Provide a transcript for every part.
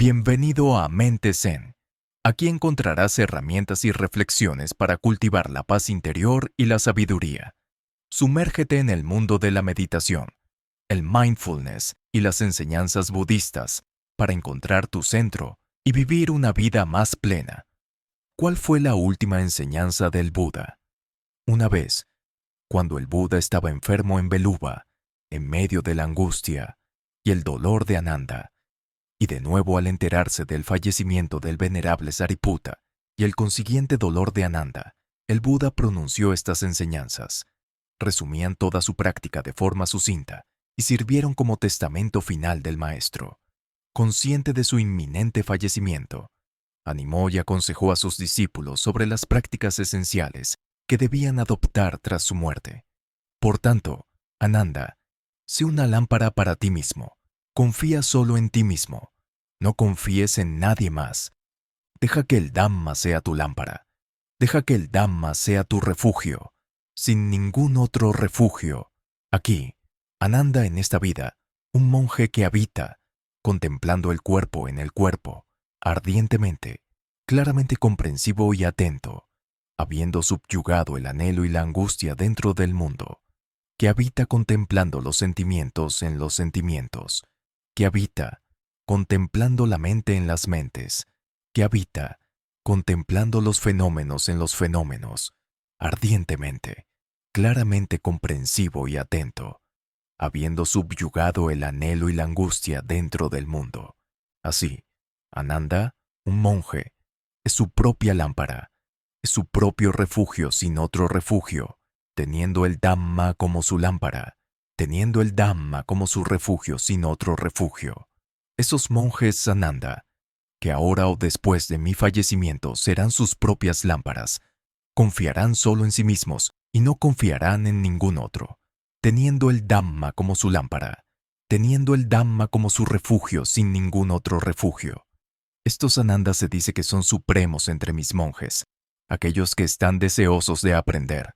Bienvenido a Mente Zen. Aquí encontrarás herramientas y reflexiones para cultivar la paz interior y la sabiduría. Sumérgete en el mundo de la meditación, el mindfulness y las enseñanzas budistas para encontrar tu centro y vivir una vida más plena. ¿Cuál fue la última enseñanza del Buda? Una vez, cuando el Buda estaba enfermo en Beluba, en medio de la angustia y el dolor de Ananda, y de nuevo al enterarse del fallecimiento del venerable Sariputta y el consiguiente dolor de Ananda, el Buda pronunció estas enseñanzas. Resumían toda su práctica de forma sucinta y sirvieron como testamento final del maestro. Consciente de su inminente fallecimiento, animó y aconsejó a sus discípulos sobre las prácticas esenciales que debían adoptar tras su muerte. Por tanto, Ananda, sé una lámpara para ti mismo. Confía solo en ti mismo. No confíes en nadie más. Deja que el Dhamma sea tu lámpara. Deja que el Dhamma sea tu refugio. Sin ningún otro refugio. Aquí, Ananda en esta vida, un monje que habita, contemplando el cuerpo en el cuerpo, ardientemente, claramente comprensivo y atento, habiendo subyugado el anhelo y la angustia dentro del mundo, que habita contemplando los sentimientos en los sentimientos, que habita contemplando la mente en las mentes, que habita contemplando los fenómenos en los fenómenos, ardientemente, claramente comprensivo y atento, habiendo subyugado el anhelo y la angustia dentro del mundo. Así, Ananda, un monje, es su propia lámpara, es su propio refugio sin otro refugio, teniendo el Dhamma como su lámpara, teniendo el Dhamma como su refugio sin otro refugio. Esos monjes Ananda, que ahora o después de mi fallecimiento serán sus propias lámparas, confiarán solo en sí mismos y no confiarán en ningún otro, teniendo el Dhamma como su lámpara, teniendo el Dhamma como su refugio sin ningún otro refugio. Estos Anandas se dice que son supremos entre mis monjes, aquellos que están deseosos de aprender.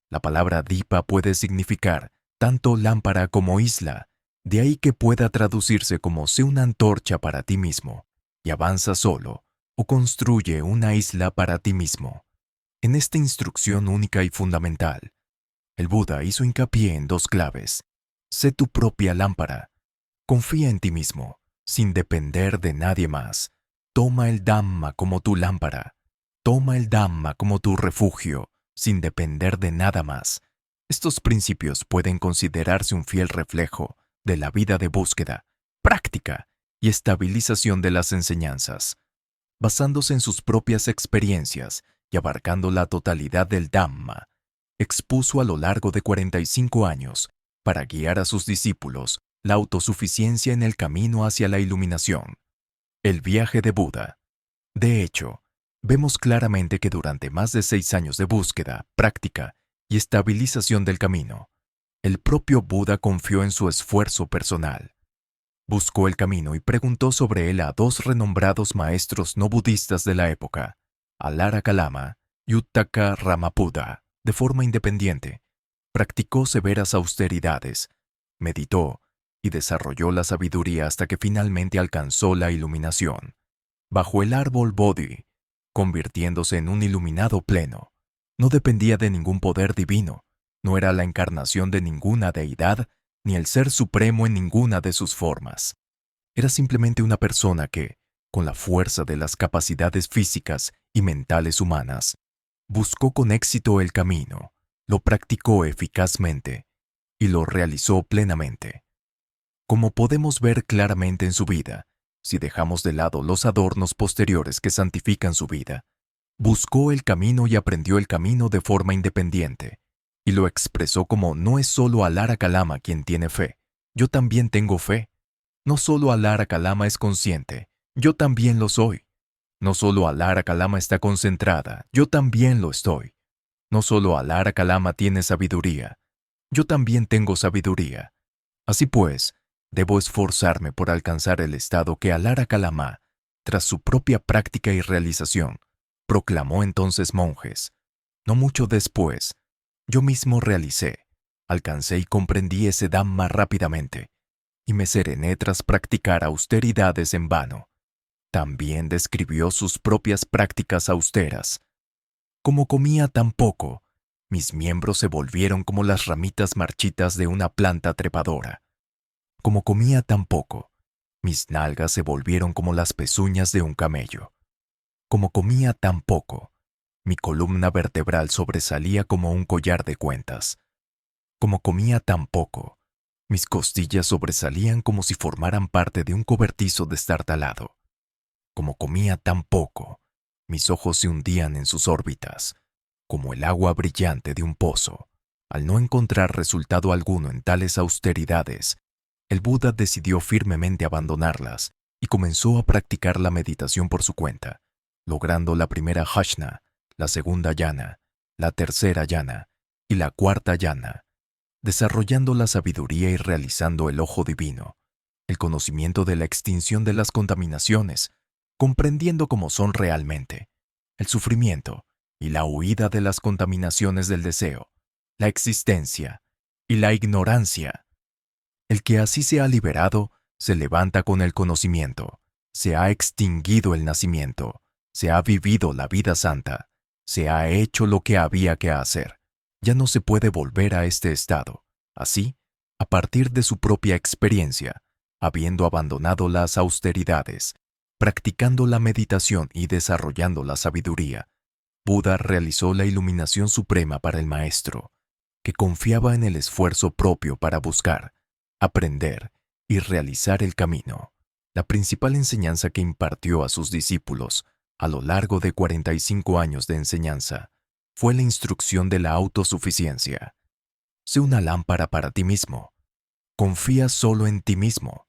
La palabra Dipa puede significar tanto lámpara como isla, de ahí que pueda traducirse como sé una antorcha para ti mismo, y avanza solo, o construye una isla para ti mismo. En esta instrucción única y fundamental, el Buda hizo hincapié en dos claves. Sé tu propia lámpara. Confía en ti mismo, sin depender de nadie más. Toma el Dhamma como tu lámpara. Toma el Dhamma como tu refugio, sin depender de nada más. Estos principios pueden considerarse un fiel reflejo de la vida de búsqueda, práctica y estabilización de las enseñanzas, basándose en sus propias experiencias y abarcando la totalidad del Dhamma. Expuso a lo largo de 45 años, para guiar a sus discípulos, la autosuficiencia en el camino hacia la iluminación. El viaje de Buda. De hecho, vemos claramente que durante más de 6 años de búsqueda, práctica y estabilización del camino, el propio Buda confió en su esfuerzo personal. Buscó el camino y preguntó sobre él a dos renombrados maestros no budistas de la época, Alara Kalama y Uttaka Ramapuda, de forma independiente. Practicó severas austeridades, meditó y desarrolló la sabiduría hasta que finalmente alcanzó la iluminación. Bajo el árbol Bodhi, convirtiéndose en un iluminado pleno. No dependía de ningún poder divino, no era la encarnación de ninguna deidad, ni el ser supremo en ninguna de sus formas. Era simplemente una persona que, con la fuerza de las capacidades físicas y mentales humanas, buscó con éxito el camino, lo practicó eficazmente y lo realizó plenamente. Como podemos ver claramente en su vida, si dejamos de lado los adornos posteriores que santifican su vida, buscó el camino y aprendió el camino de forma independiente, y lo expresó como no es solo Alara Kalama quien tiene fe, yo también tengo fe. No solo Alara Kalama es consciente, yo también lo soy. No solo Alara Kalama está concentrada, yo también lo estoy. No solo Alara Kalama tiene sabiduría, yo también tengo sabiduría. Así pues, debo esforzarme por alcanzar el estado que Alara Kalama, tras su propia práctica y realización, proclamó entonces monjes. No mucho después, yo mismo realicé, alcancé y comprendí ese Dhamma rápidamente, y me serené tras practicar austeridades en vano. También describió sus propias prácticas austeras. Como comía tan poco, mis miembros se volvieron como las ramitas marchitas de una planta trepadora. Como comía tan poco, mis nalgas se volvieron como las pezuñas de un camello. Como comía tan poco, mi columna vertebral sobresalía como un collar de cuentas. Como comía tan poco, mis costillas sobresalían como si formaran parte de un cobertizo destartalado. Como comía tan poco, mis ojos se hundían en sus órbitas, como el agua brillante de un pozo. Al no encontrar resultado alguno en tales austeridades, el Buda decidió firmemente abandonarlas y comenzó a practicar la meditación por su cuenta, logrando la primera jhana, la segunda jhana, la tercera jhana y la cuarta jhana, desarrollando la sabiduría y realizando el ojo divino, el conocimiento de la extinción de las contaminaciones, comprendiendo cómo son realmente, el sufrimiento y la huida de las contaminaciones del deseo, la existencia y la ignorancia. El que así se ha liberado, se levanta con el conocimiento, se ha extinguido el nacimiento, se ha vivido la vida santa, se ha hecho lo que había que hacer. Ya no se puede volver a este estado. Así, a partir de su propia experiencia, habiendo abandonado las austeridades, practicando la meditación y desarrollando la sabiduría, Buda realizó la iluminación suprema para el maestro, que confiaba en el esfuerzo propio para buscar, aprender y realizar el camino. La principal enseñanza que impartió a sus discípulos a lo largo de 45 años de enseñanza fue la instrucción de la autosuficiencia. Sé una lámpara para ti mismo. Confía solo en ti mismo.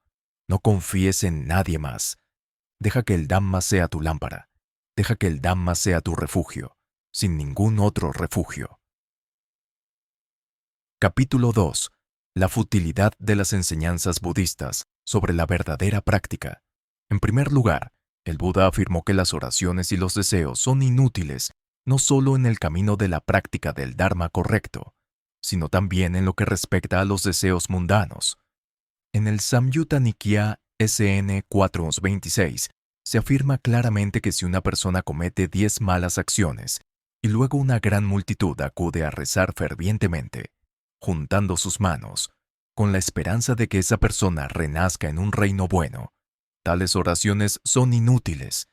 No confíes en nadie más. Deja que el Dhamma sea tu lámpara. Deja que el Dhamma sea tu refugio, sin ningún otro refugio. Capítulo 2. La futilidad de las enseñanzas budistas sobre la verdadera práctica. En primer lugar, el Buda afirmó que las oraciones y los deseos son inútiles no solo en el camino de la práctica del Dharma correcto, sino también en lo que respecta a los deseos mundanos. En el Samyutta Nikaya SN 426 se afirma claramente que si una persona comete 10 malas acciones y luego una gran multitud acude a rezar fervientemente, juntando sus manos, con la esperanza de que esa persona renazca en un reino bueno, tales oraciones son inútiles.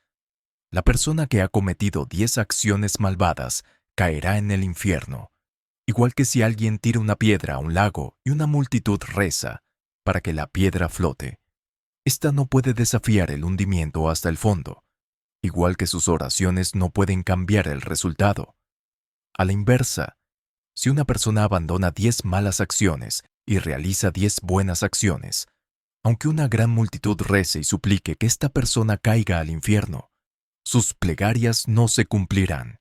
La persona que ha cometido 10 acciones malvadas caerá en el infierno, igual que si alguien tira una piedra a un lago y una multitud reza para que la piedra flote. Esta no puede desafiar el hundimiento hasta el fondo, igual que sus oraciones no pueden cambiar el resultado. A la inversa, si una persona abandona 10 malas acciones y realiza 10 buenas acciones, aunque una gran multitud rece y suplique que esta persona caiga al infierno, sus plegarias no se cumplirán.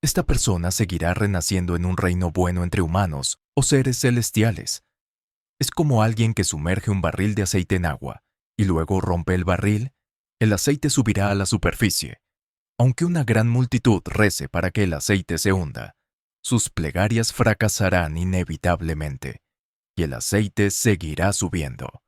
Esta persona seguirá renaciendo en un reino bueno entre humanos o seres celestiales. Es como alguien que sumerge un barril de aceite en agua y luego rompe el barril, el aceite subirá a la superficie. Aunque una gran multitud rece para que el aceite se hunda, sus plegarias fracasarán inevitablemente y el aceite seguirá subiendo.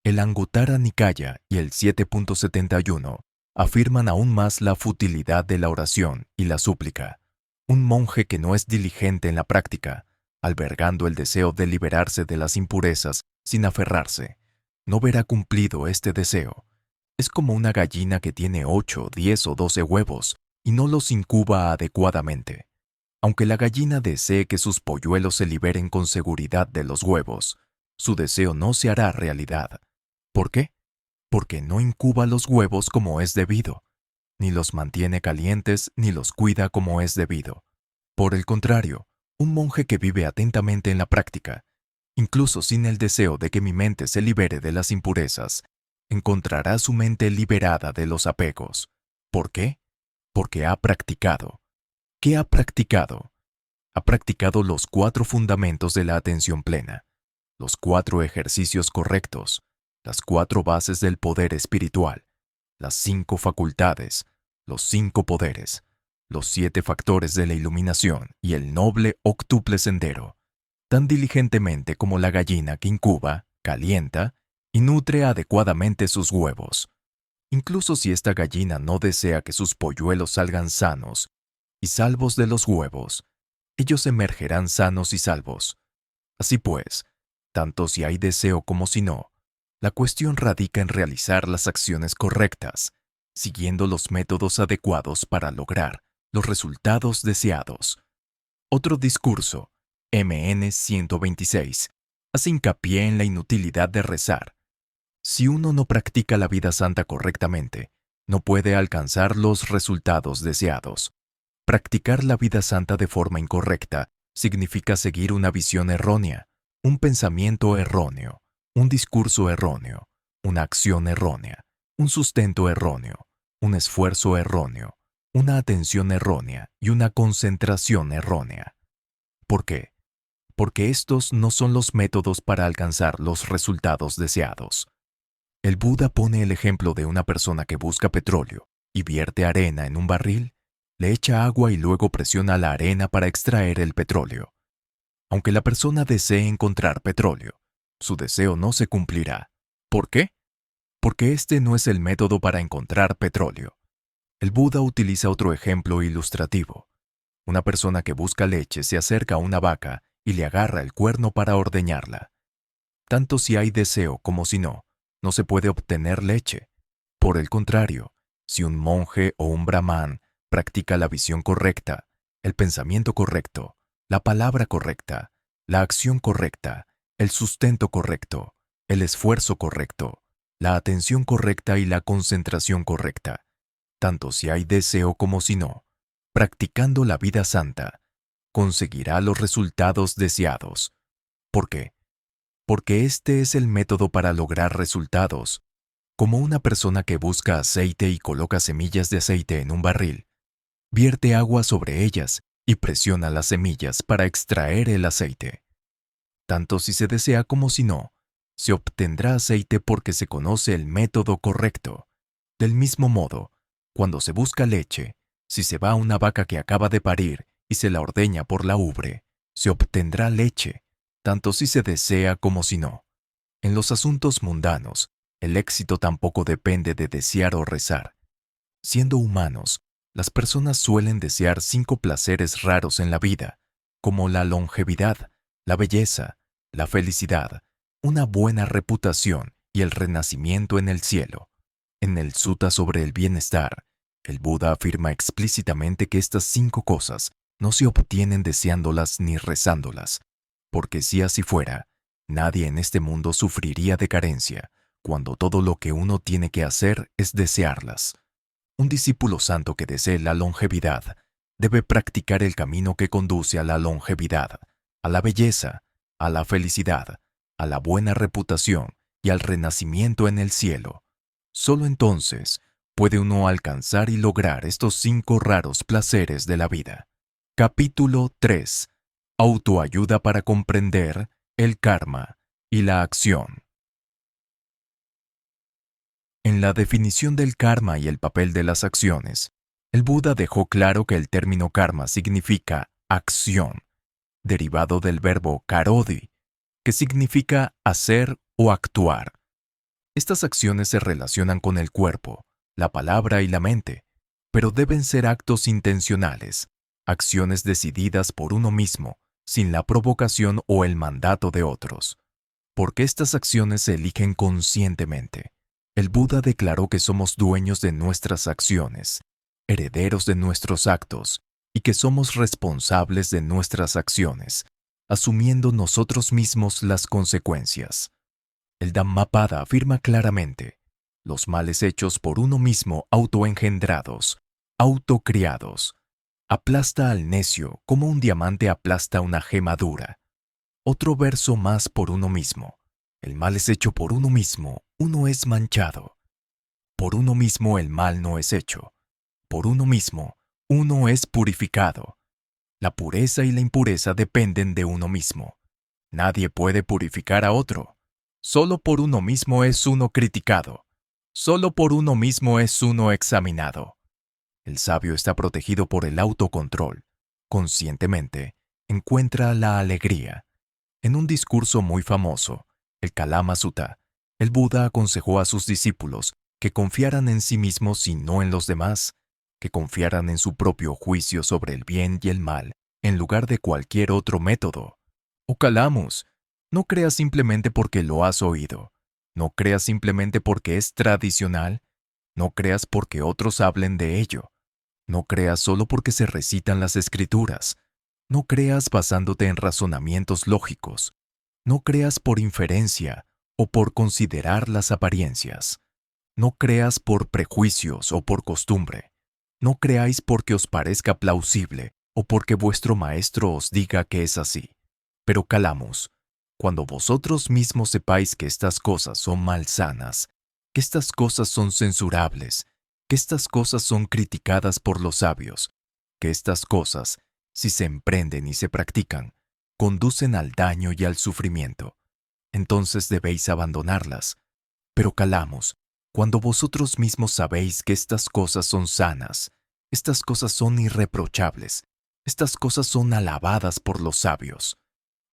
El Anguttara Nikaya y el 7.71 afirman aún más la futilidad de la oración y la súplica. Un monje que no es diligente en la práctica, albergando el deseo de liberarse de las impurezas sin aferrarse, no verá cumplido este deseo. Es como una gallina que tiene 8, 10 o 12 huevos y no los incuba adecuadamente. Aunque la gallina desee que sus polluelos se liberen con seguridad de los huevos, su deseo no se hará realidad. ¿Por qué? Porque no incuba los huevos como es debido, ni los mantiene calientes ni los cuida como es debido. Por el contrario, un monje que vive atentamente en la práctica, incluso sin el deseo de que mi mente se libere de las impurezas, encontrará su mente liberada de los apegos. ¿Por qué? Porque ha practicado. ¿Qué ha practicado? Ha practicado los 4 fundamentos de la atención plena, los 4 ejercicios correctos, las 4 bases del poder espiritual, las 5 facultades, los 5 poderes, los 7 factores de la iluminación y el noble octuple sendero, tan diligentemente como la gallina que incuba, calienta y nutre adecuadamente sus huevos. Incluso si esta gallina no desea que sus polluelos salgan sanos y salvos de los huevos, ellos emergerán sanos y salvos. Así pues, tanto si hay deseo como si no, la cuestión radica en realizar las acciones correctas, siguiendo los métodos adecuados para lograr los resultados deseados. Otro discurso, MN 126, hace hincapié en la inutilidad de rezar. Si uno no practica la vida santa correctamente, no puede alcanzar los resultados deseados. Practicar la vida santa de forma incorrecta significa seguir una visión errónea, un pensamiento erróneo, un discurso erróneo, una acción errónea, un sustento erróneo, un esfuerzo erróneo, una atención errónea y una concentración errónea. ¿Por qué? Porque estos no son los métodos para alcanzar los resultados deseados. El Buda pone el ejemplo de una persona que busca petróleo y vierte arena en un barril, le echa agua y luego presiona la arena para extraer el petróleo. Aunque la persona desee encontrar petróleo, su deseo no se cumplirá. ¿Por qué? Porque este no es el método para encontrar petróleo. El Buda utiliza otro ejemplo ilustrativo. Una persona que busca leche se acerca a una vaca y le agarra el cuerno para ordeñarla. Tanto si hay deseo como si no, no se puede obtener leche. Por el contrario, si un monje o un brahman practica la visión correcta, el pensamiento correcto, la palabra correcta, la acción correcta, el sustento correcto, el esfuerzo correcto, la atención correcta y la concentración correcta, tanto si hay deseo como si no, practicando la vida santa, conseguirá los resultados deseados. ¿Por qué? Porque este es el método para lograr resultados. Como una persona que busca aceite y coloca semillas de aceite en un barril, vierte agua sobre ellas y presiona las semillas para extraer el aceite. Tanto si se desea como si no, se obtendrá aceite porque se conoce el método correcto. Del mismo modo, cuando se busca leche, si se va a una vaca que acaba de parir y se la ordeña por la ubre, se obtendrá leche, tanto si se desea como si no. En los asuntos mundanos, el éxito tampoco depende de desear o rezar. Siendo humanos, las personas suelen desear 5 placeres raros en la vida, como la longevidad, la belleza, la felicidad, una buena reputación y el renacimiento en el cielo. En el Sutta sobre el bienestar, el Buda afirma explícitamente que estas 5 cosas no se obtienen deseándolas ni rezándolas, porque si así fuera, nadie en este mundo sufriría de carencia, cuando todo lo que uno tiene que hacer es desearlas. Un discípulo santo que desee la longevidad debe practicar el camino que conduce a la longevidad, a la belleza, a la felicidad, a la buena reputación y al renacimiento en el cielo. Solo entonces puede uno alcanzar y lograr estos 5 raros placeres de la vida. Capítulo 3. Autoayuda para comprender el karma y la acción. En la definición del karma y el papel de las acciones, el Buda dejó claro que el término karma significa acción, derivado del verbo karodi, que significa hacer o actuar. Estas acciones se relacionan con el cuerpo, la palabra y la mente, pero deben ser actos intencionales, acciones decididas por uno mismo, sin la provocación o el mandato de otros, porque estas acciones se eligen conscientemente. El Buda declaró que somos dueños de nuestras acciones, herederos de nuestros actos, y que somos responsables de nuestras acciones, asumiendo nosotros mismos las consecuencias. El Dhammapada afirma claramente, los males hechos por uno mismo autoengendrados, autocriados, aplasta al necio como un diamante aplasta una gema dura. Otro verso más por uno mismo. El mal es hecho por uno mismo, uno es manchado. Por uno mismo el mal no es hecho. Por uno mismo, uno es purificado. La pureza y la impureza dependen de uno mismo. Nadie puede purificar a otro. Solo por uno mismo es uno criticado. Solo por uno mismo es uno examinado. El sabio está protegido por el autocontrol. Conscientemente, encuentra la alegría. En un discurso muy famoso, el Kalama Sutta, el Buda aconsejó a sus discípulos que confiaran en sí mismos y no en los demás, que confiaran en su propio juicio sobre el bien y el mal, en lugar de cualquier otro método. O Calamus, no creas simplemente porque lo has oído, no creas simplemente porque es tradicional, no creas porque otros hablen de ello, no creas solo porque se recitan las escrituras, no creas basándote en razonamientos lógicos, no creas por inferencia o por considerar las apariencias. No creas por prejuicios o por costumbre. No creáis porque os parezca plausible o porque vuestro maestro os diga que es así. Pero Calamus, cuando vosotros mismos sepáis que estas cosas son malsanas, que estas cosas son censurables, que estas cosas son criticadas por los sabios, que estas cosas, si se emprenden y se practican, conducen al daño y al sufrimiento, entonces debéis abandonarlas. Pero Calamus, cuando vosotros mismos sabéis que estas cosas son sanas, estas cosas son irreprochables, estas cosas son alabadas por los sabios,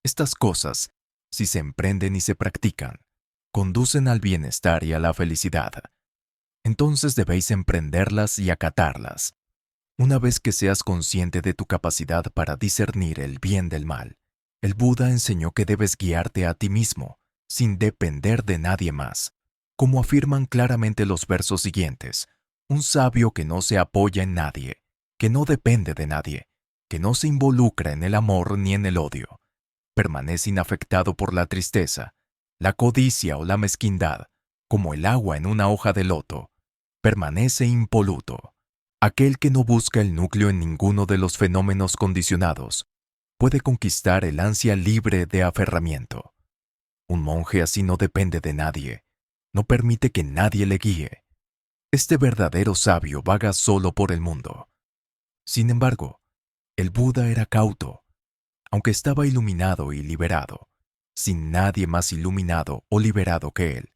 estas cosas, si se emprenden y se practican, conducen al bienestar y a la felicidad, entonces debéis emprenderlas y acatarlas. Una vez que seas consciente de tu capacidad para discernir el bien del mal, el Buda enseñó que debes guiarte a ti mismo, sin depender de nadie más. Como afirman claramente los versos siguientes, un sabio que no se apoya en nadie, que no depende de nadie, que no se involucra en el amor ni en el odio, permanece inafectado por la tristeza, la codicia o la mezquindad, como el agua en una hoja de loto, permanece impoluto. Aquel que no busca el núcleo en ninguno de los fenómenos condicionados puede conquistar el ansia libre de aferramiento. Un monje así no depende de nadie, no permite que nadie le guíe. Este verdadero sabio vaga solo por el mundo. Sin embargo, el Buda era cauto, aunque estaba iluminado y liberado, sin nadie más iluminado o liberado que él.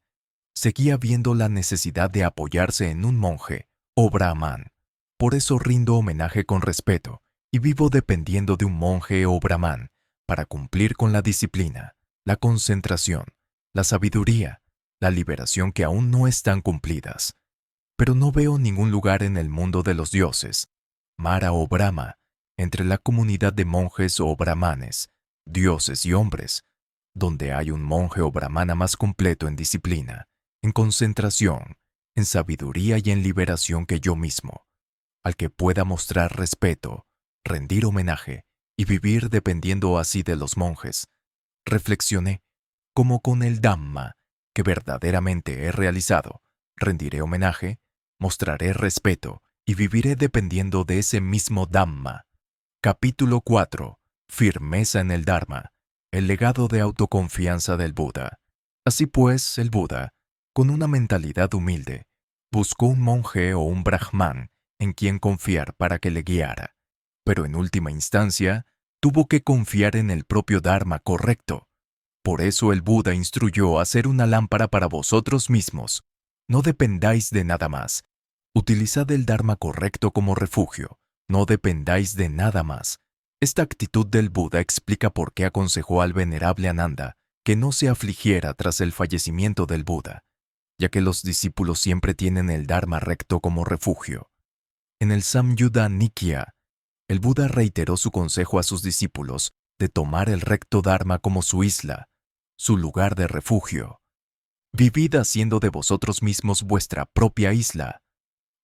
Seguía viendo la necesidad de apoyarse en un monje o brahman. Por eso rindo homenaje con respeto y vivo dependiendo de un monje o brahman para cumplir con la disciplina, la concentración, la sabiduría, la liberación que aún no están cumplidas. Pero no veo ningún lugar en el mundo de los dioses, Mara o Brahma, entre la comunidad de monjes o brahmanes, dioses y hombres, donde hay un monje o brahmana más completo en disciplina, en concentración, en sabiduría y en liberación que yo mismo, al que pueda mostrar respeto, rendir homenaje y vivir dependiendo así de los monjes. Reflexioné, como con el Dhamma que verdaderamente he realizado, rendiré homenaje, mostraré respeto y viviré dependiendo de ese mismo Dhamma. Capítulo 4. Firmeza en el Dharma. El legado de autoconfianza del Buda. Así pues, el Buda, con una mentalidad humilde, buscó un monje o un brahman en quien confiar para que le guiara, pero en última instancia, tuvo que confiar en el propio Dharma correcto. Por eso el Buda instruyó a hacer una lámpara para vosotros mismos. No dependáis de nada más. Utilizad el Dharma correcto como refugio. No dependáis de nada más. Esta actitud del Buda explica por qué aconsejó al venerable Ananda que no se afligiera tras el fallecimiento del Buda, ya que los discípulos siempre tienen el Dharma recto como refugio. En el Samyutta Nikaya, el Buda reiteró su consejo a sus discípulos de tomar el recto Dharma como su isla, su lugar de refugio. Vivid haciendo de vosotros mismos vuestra propia isla,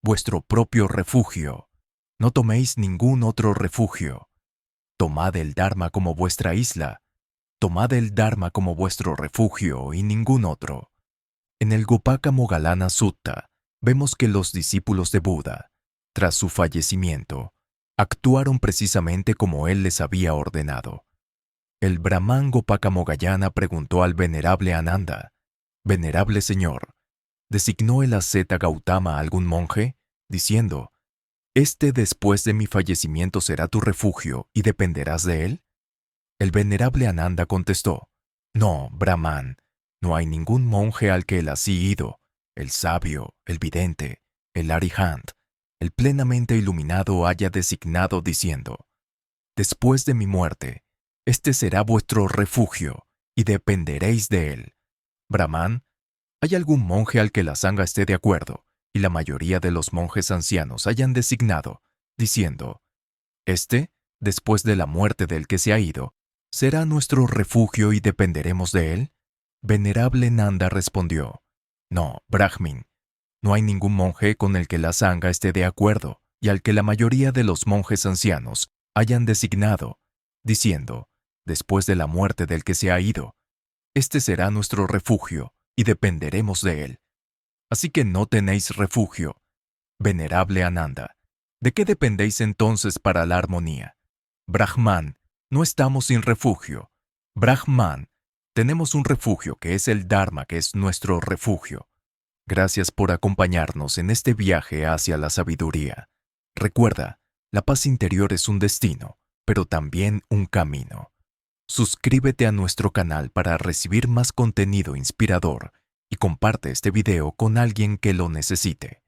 vuestro propio refugio. No toméis ningún otro refugio. Tomad el Dharma como vuestra isla, tomad el Dharma como vuestro refugio y ningún otro. En el Gopaka Moggallana Sutta vemos que los discípulos de Buda, tras su fallecimiento, actuaron precisamente como él les había ordenado. El Brahman Gopaka Moggallana preguntó al venerable Ananda: «Venerable señor, ¿designó el asceta Gautama a algún monje?» diciendo: «Este después de mi fallecimiento será tu refugio y dependerás de él». El venerable Ananda contestó: «No, Brahman, no hay ningún monje al que el así-ido, el sabio, el vidente, el arihant, el plenamente iluminado haya designado diciendo: después de mi muerte, este será vuestro refugio y dependeréis de él. Brahman, ¿Hay algún monje al que la sangha esté de acuerdo y la mayoría de los monjes ancianos hayan designado, diciendo, este, después de la muerte del que se ha ido, será nuestro refugio y dependeremos de él? Venerable Nanda respondió, no, Brahmin, no hay ningún monje con el que la sangha esté de acuerdo y al que la mayoría de los monjes ancianos hayan designado, diciendo, después de la muerte del que se ha ido, este será nuestro refugio y dependeremos de él. Así que no tenéis refugio, venerable Ananda. ¿De qué dependéis entonces para la armonía? Brahman, no estamos sin refugio. Brahman, tenemos un refugio que es el Dharma, que es nuestro refugio. Gracias por acompañarnos en este viaje hacia la sabiduría. Recuerda, la paz interior es un destino, pero también un camino. Suscríbete a nuestro canal para recibir más contenido inspirador y comparte este video con alguien que lo necesite.